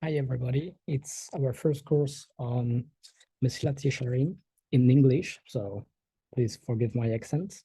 Hi, everybody. It's our first course on Messilas yesharim in English, so please forgive my accent.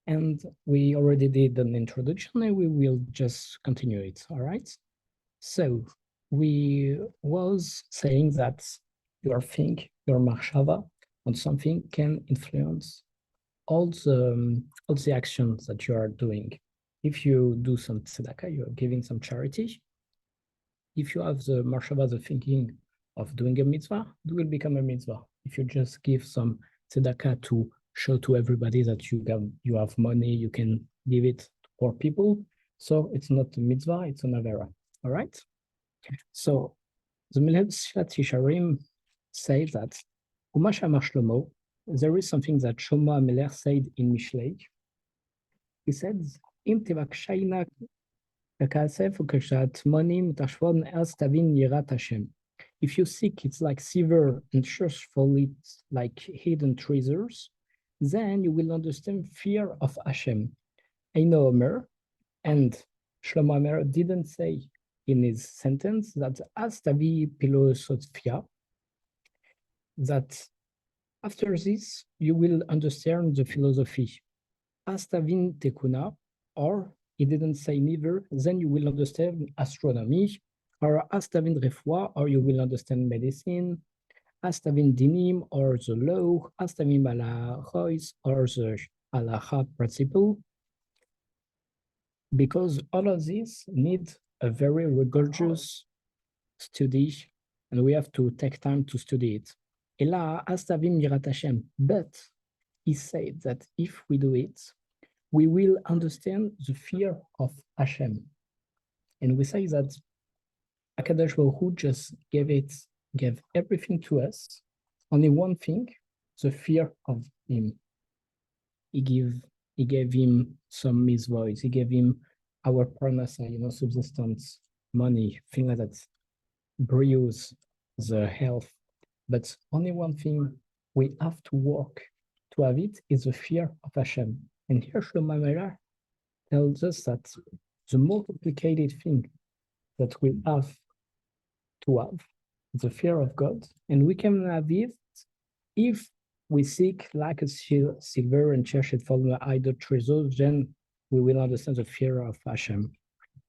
And we already did an introduction and we will just continue it, all right? So we was saying that your think, your machshava on something can influence all the actions that you are doing. If you do some tzedakah, you're giving some charity, if you have the mashava, the thinking of doing a mitzvah, it will become a mitzvah. If you just give some tzedakah to show to everybody that you have money, you can give it to poor people. So it's not a mitzvah, it's an avera. All right. So the Messilas yesharim say that Umash Amar Shlomo, there is something that Shlomo HaMelech said in Mishlei. He said, Im tevakshayna if you seek it like silver and search for it like hidden treasures, then you will understand fear of Hashem. Eino Omer, and Shlomo Omer didn't say in his sentence that as tavi philosophia, that after this you will understand the philosophy. As tavin tekuna, or he didn't say neither, then you will understand astronomy, or astavin refoua, or you will understand medicine, astavin dinim, or the law, astavin malachois, or the halacha principle, because all of these need a very rigorous study, and we have to take time to study it. Ela astavim yirat Hashem, but he said that if we do it, we will understand the fear of Hashem. And we say that Akadosh Baruch Hu just gave everything to us, only one thing, the fear of him. He gave him some mitzvot, he gave him our parnasa, subsistence, money, things like that, brews the health. But only one thing we have to work to have it is the fear of Hashem. And here Shlomo HaMelech tells us that the more complicated thing that we have to have is the fear of God, and we can have it if we seek like a silver and cherish it for the idol treasures, then we will understand the fear of Hashem.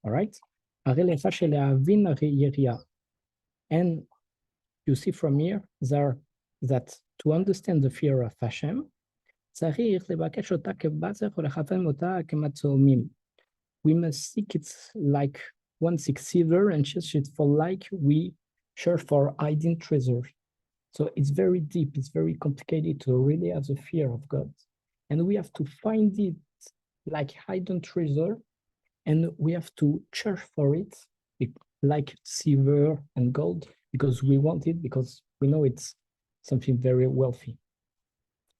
All right? And you see from here that to understand the fear of Hashem, we must seek it like one seeks silver and search it for like we search for hidden treasure. So it's very deep, it's very complicated to really have the fear of God. And we have to find it like hidden treasure, and we have to search for it like silver and gold, because we want it, because we know it's something very wealthy.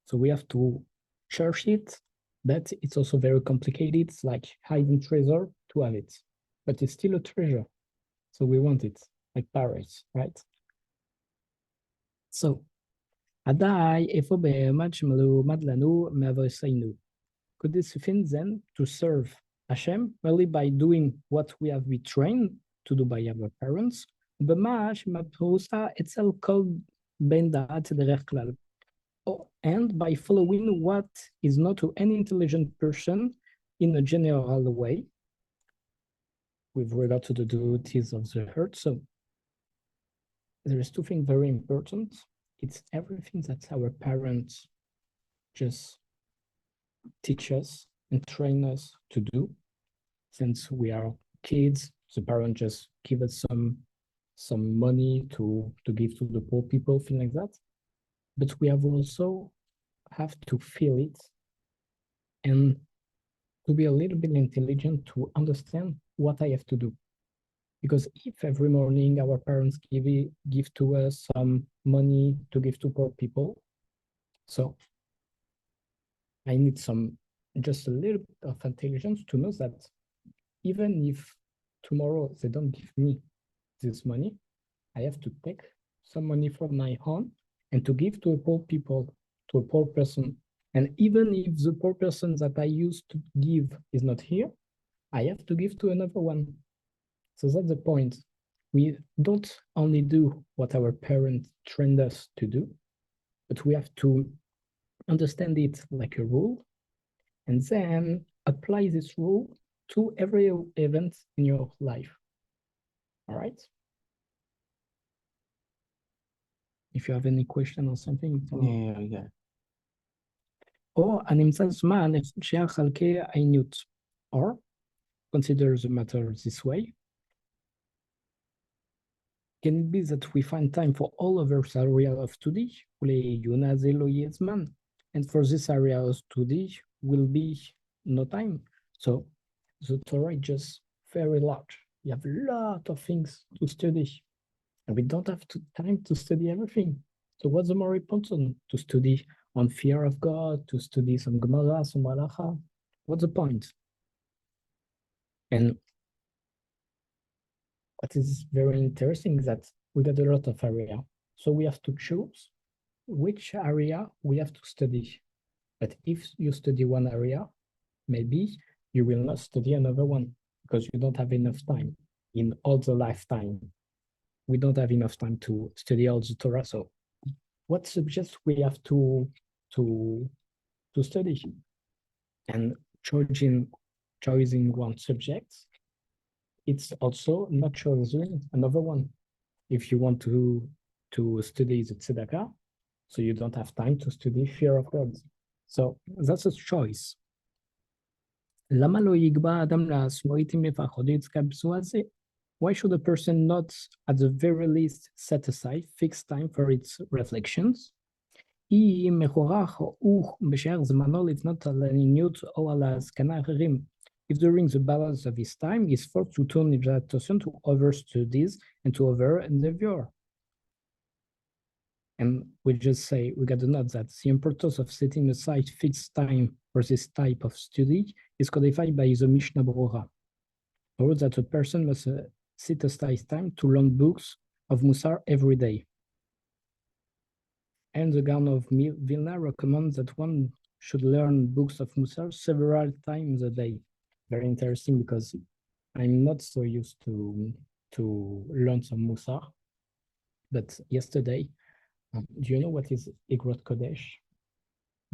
So we have to search it, but it's also very complicated. It's like hidden treasure to have it, but it's still a treasure. So we want it, like Paris, right? So, Adai, efo be'emad shemalu madlanu me'avoseinu. Could this fin then to serve Hashem only by doing what we have been trained to do by our parents? Itself called ben da'at derech klal. And by following what is not to any intelligent person in a general way, with regard to the duties of the heart. So there is two things very important. It's everything that our parents just teach us and train us to do. Since we are kids, the parents just give us some money to give to the poor people, things like that. But we have to feel it and to be a little bit intelligent to understand what I have to do. Because if every morning our parents give to us some money to give to poor people, so I need just a little bit of intelligence to know that even if tomorrow they don't give me this money, I have to take some money from my own and to give to a poor people, to a poor person. And even if the poor person that I used to give is not here, I have to give to another one. So that's the point. we don't only do what our parents trained us to do, but we have to understand it like a rule and then apply this rule to every event in your life. All right? If you have any question or something. Yeah. או הנמצא זמן שהיה חלקי העיניות. Or, consider the matter this way. Can it be that we find time for all of our area of study? And for this area of study will be no time. So the Torah is just very large. You have a lot of things to study. And we don't have time to study everything. So what's the more important? To study on fear of God, to study some Gemara, some Halacha? What's the point? And what is very interesting is that we got a lot of area. So we have to choose which area we have to study. But if you study one area, maybe you will not study another one because you don't have enough time in all the lifetime. We don't have enough time to study all the Torah. So what subjects we have to study? And choosing one subject, it's also not choosing another one. If you want to study the tzedakah, so you don't have time to study fear of God. So that's a choice. Why should a person not, at the very least, set aside fixed time for its reflections? If during the balance of his time he is forced to turn his attention to other studies and to other endeavor. And we just say, we got to note that the importance of setting aside fixed time for this type of study is codified by the Mishnah Berurah, or that a person must set aside time to learn books of Musar every day. And the Gaon of Vilna recommends that one should learn books of Musar several times a day. Very interesting because I'm not so used to learn some Musar. But yesterday, do you know what is Igrot Kodesh?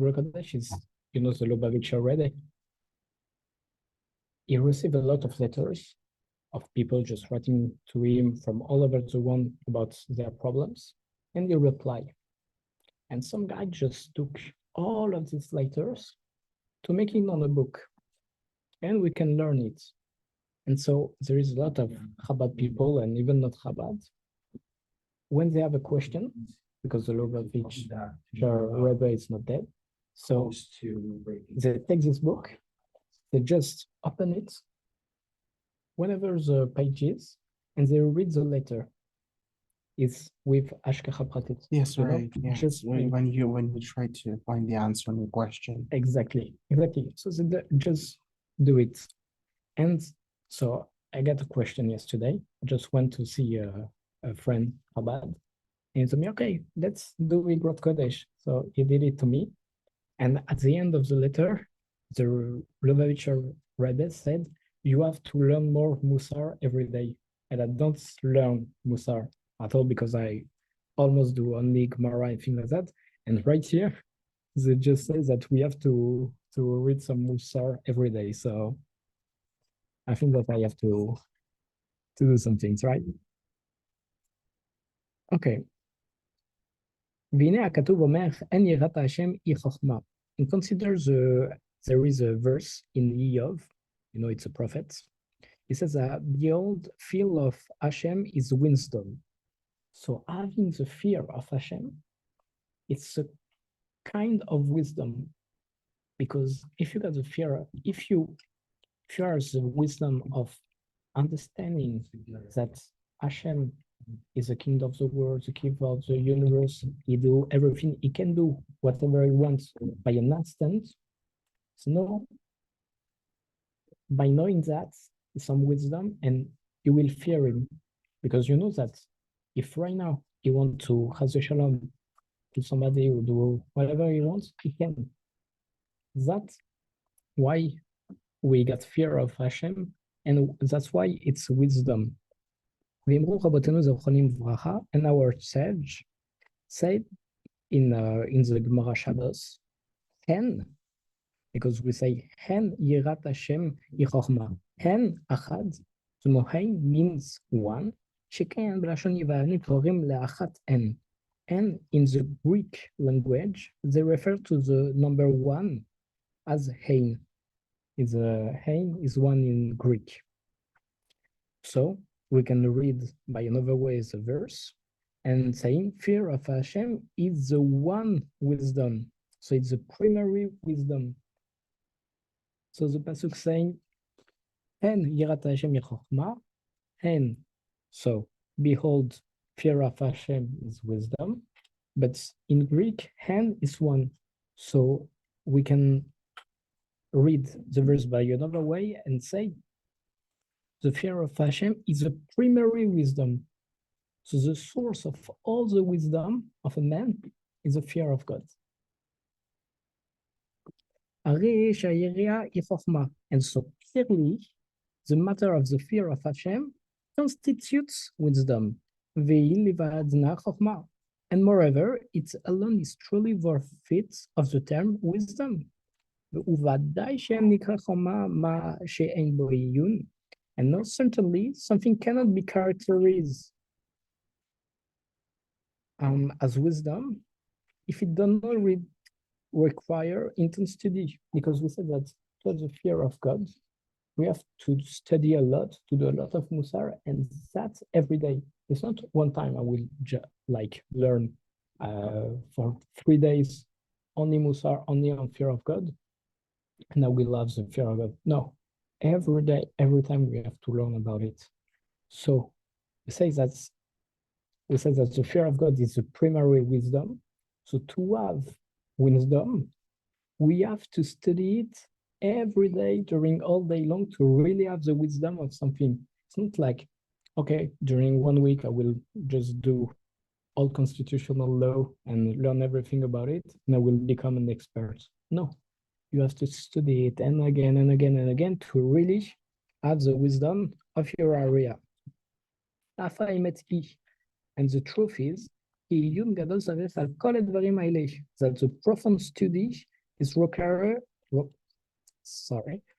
Igrot Kodesh is, the Lubavitcher Rebbe. He received a lot of letters of people just writing to him from all over the world about their problems, and he replied. And some guy just took all of these letters to make it on a book, and we can learn it. And so there is a lot of Chabad people, and even not Chabad, when they have a question, because the Lubavitcher Rebbe is not dead, so they take this book, they just open it, whenever the page is, and they read the letter. It's with Ashkecha Pratit. Yes, right. Yes. Just when you try to find the answer on the question. Exactly. So they just do it. And so I got a question yesterday. I just went to see a friend, Chabad, and he told me, okay, let's do Igrot Kodesh. So he did it to me. And at the end of the letter, the Lubavitcher Rebbe said, you have to learn more Musar every day. And I don't learn Musar at all because I almost do only Gemara and things like that. And right here, they just say that we have to read some Musar every day. So I think that I have to do some things, right? Okay. והנה הכתוב אומר, אין יראת השם היא חוכמה. And consider there is a verse in Eov, it's a prophet. It says that behold, fear of Hashem is wisdom. So having the fear of Hashem, it's a kind of wisdom, because if you got the fear, if you are the wisdom of understanding that Hashem is the king of the world, the king of the universe, he do everything, he can do whatever he wants by an instant. So by knowing that, some wisdom, and you will fear him, because you know that if right now you want to Chas Shalom to somebody who do whatever he wants, he can. That's why we got fear of Hashem, and that's why it's wisdom. ואמרו רבותינו זכרונים לברכה, and our sage said in the Gemara Shabbos, hen, because we say hen yirat Hashem yichochma. Hen achad, so hen means one. שכן בלשון יוונית קוראים לאחת n. And in the Greek language, they refer to the number one as hein. Hein is one in Greek. So we can read by another way the verse and saying fear of Hashem is the one wisdom. So it's the primary wisdom. So the pasuk saying, hen yirat Hashem yichochma, hen. So behold, fear of Hashem is wisdom, but in Greek, hen is one. So we can read the verse by another way and say, the fear of Hashem is a primary wisdom. So the source of all the wisdom of a man is the fear of God. And so clearly, the matter of the fear of Hashem constitutes wisdom. And moreover, it alone is truly worthy of the term wisdom. And not certainly something cannot be characterized as wisdom if it does not require intense study, because we said that towards the fear of God, we have to study a lot, to do a lot of musar, and that's every day. It's not one time I will learn for 3 days only musar, only on fear of God, and I will love the fear of God. No, every day, every time we have to learn about it. So we say that the fear of God is the primary wisdom. So to have wisdom, we have to study it every day during all day long to really have the wisdom of something. It's not like, okay, during 1 week I will just do all constitutional law and learn everything about it and I will become an expert. No, you have to study it and again and again and again to really have the wisdom of your area. And the truth is, that the profound study is required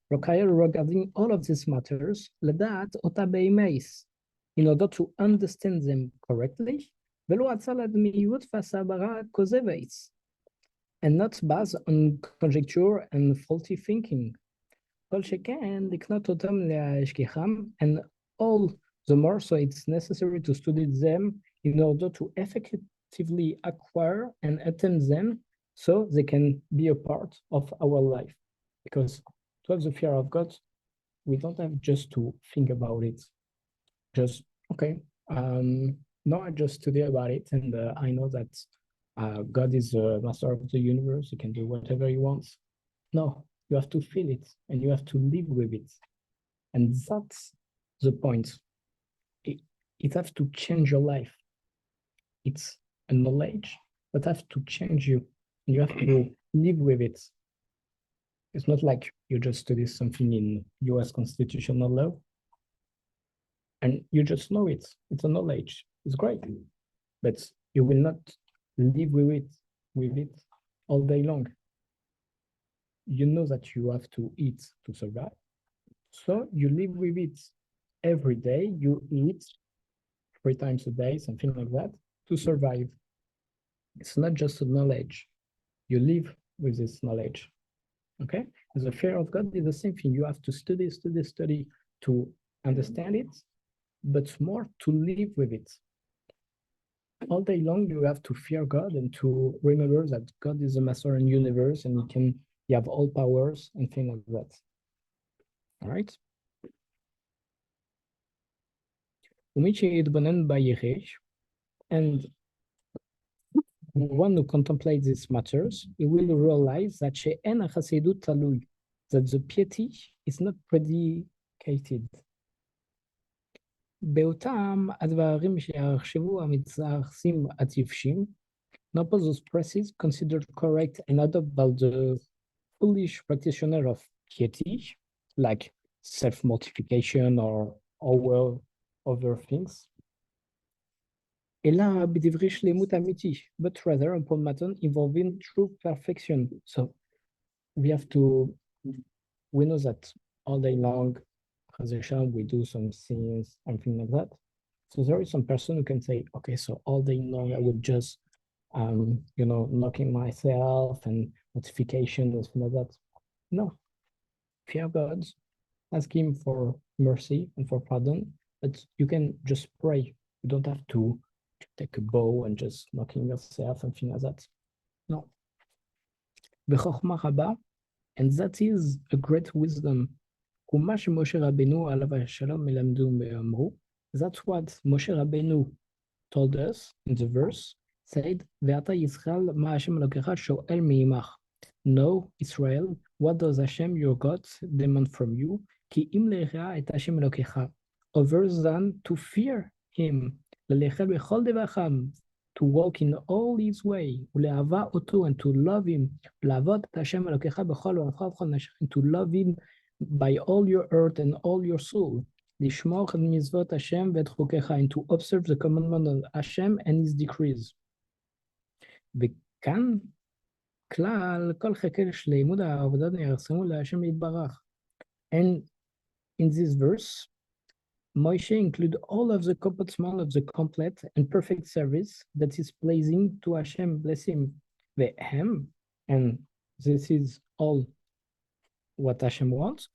regarding all of these matters, in order to understand them correctly, and not based on conjecture and faulty thinking. And all the more so it's necessary to study them in order to effectively acquire and attain them so they can be a part of our life. Because to have the fear of God, we don't have just to think about it. Just, okay, no, I just study about it and I know that God is the master of the universe. He can do whatever he wants. No, you have to feel it and you have to live with it. And that's the point. It has to change your life. It's a knowledge that has to change you. You have to live with it. It's not like you just study something in US constitutional law and you just know it. It's a knowledge. It's great. But you will not live with it all day long. You know that you have to eat to survive. So you live with it every day. You eat 3 times a day, something like that, to survive. It's not just a knowledge. You live with this knowledge. Okay? The fear of God is the same thing. You have to study to understand it, but more to live with it. All day long, you have to fear God and to remember that God is the master in the universe and he have all powers and things like that. All right? And one who contemplates these matters, he will realize that the piety is not predicated. Not those practices considered correct and adopted by the foolish practitioner of piety, like self-mortification or other things, אלא בדברי שלמות אמיתי, but rather upon matter involving true perfection. So we have to, we know that all day long, we do some things and things like that. So there is some person who can say, okay, so all day long I would just, knocking myself and notification and things like that. No, fear God, ask Him for mercy and for pardon, but you can just pray. You don't have to take a bow and just knocking yourself and things like that. No. בחוכמה רבה, and that is a great wisdom. ומה שמשה רבנו עליו השלום מלמדו ואמרו, that's what Moshe Rabbeinu told us in the verse, said, ואתה ישראל, מה השם אלוקיך שואל מעמך. Know, Israel, what does Hashem your God demand from you? כי אם ליראה את השם אלוקיך, other than to fear him, ללכת בכל דבריכם, to walk in all his way, ולאהבה אותו, and to love him, לעבוד את השם אלוקיך בכל אורך ובכל נפשך, and to love him by all your heart and all your soul, לשמור את מצוות השם ואת חוקיך, and to observe the commandment of Hashem and his decrees. וכאן כלל כל חלקי שלימוד העבודה נערצמו להשם יתברך. And in this verse, Moshe include all of the components of the complete and perfect service that is pleasing to Hashem, bless him, ve'hem, and this is all what Hashem wants,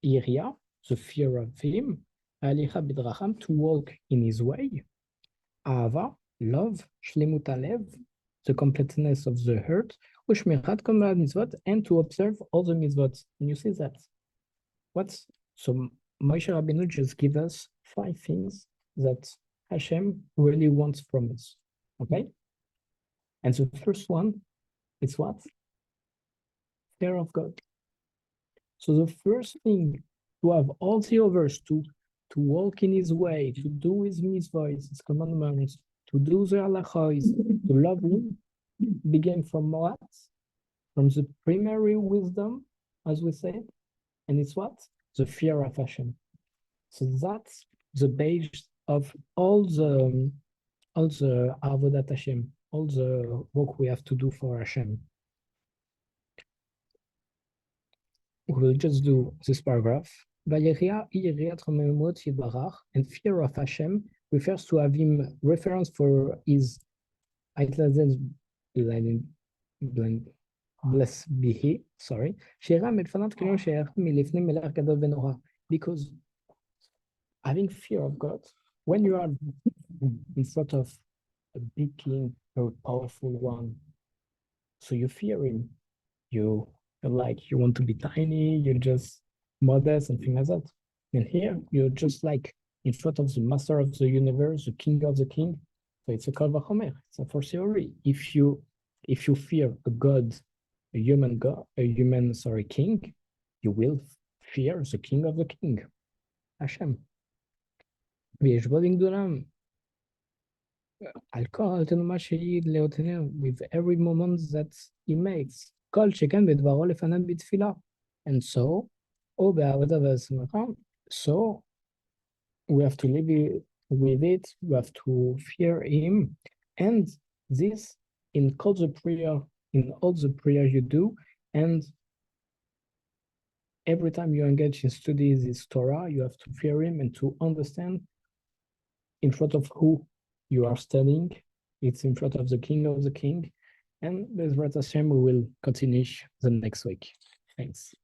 Iria, the fear of him, Alicha bidracham, to walk in his way, Ahava, love, Shlemut Alev, the completeness of the heart, Ushmirat Komad mitzvot, and to observe all the mitzvot. And you see that. So Moshe Rabbeinu just give us 5 things that Hashem really wants from us. Okay? And the first one is what? Fear of God. So the first thing, to have all the others, to walk in his way, to do his mitzvahs, his commandments, to do the halachos, to love him, begin from what? From the primary wisdom, as we said, and it's what? The fear of Hashem. So that's the base of all the avodat Hashem, all the work we have to do for Hashem. We will just do this paragraph. And fear of Hashem refers to having reference for his bless be he, sorry. Because having fear of God, when you are in front of a big king, a powerful one, so you fear him. You're like, you want to be tiny, you're just modest and things like that. And here, you're just like in front of the master of the universe, the king of the king. So it's a kal vachomer, it's a fortiori. If you fear a god, a human king, you will fear the king of the king, Hashem. ויש בו גדולם על כל תנומה שהיא לאותנו, with every moment that he makes, כל שכן בדברו לפניו בתפילה. And so, או בעבודה והשמחה, so we have to live with it, we have to fear him, and this in all the prayer you do, and every time you engage in studies this Torah, you have to fear him and to understand in front of who you are studying. It's in front of the king of the king. And Bezrat Hashem, we will continue the next week. Thanks.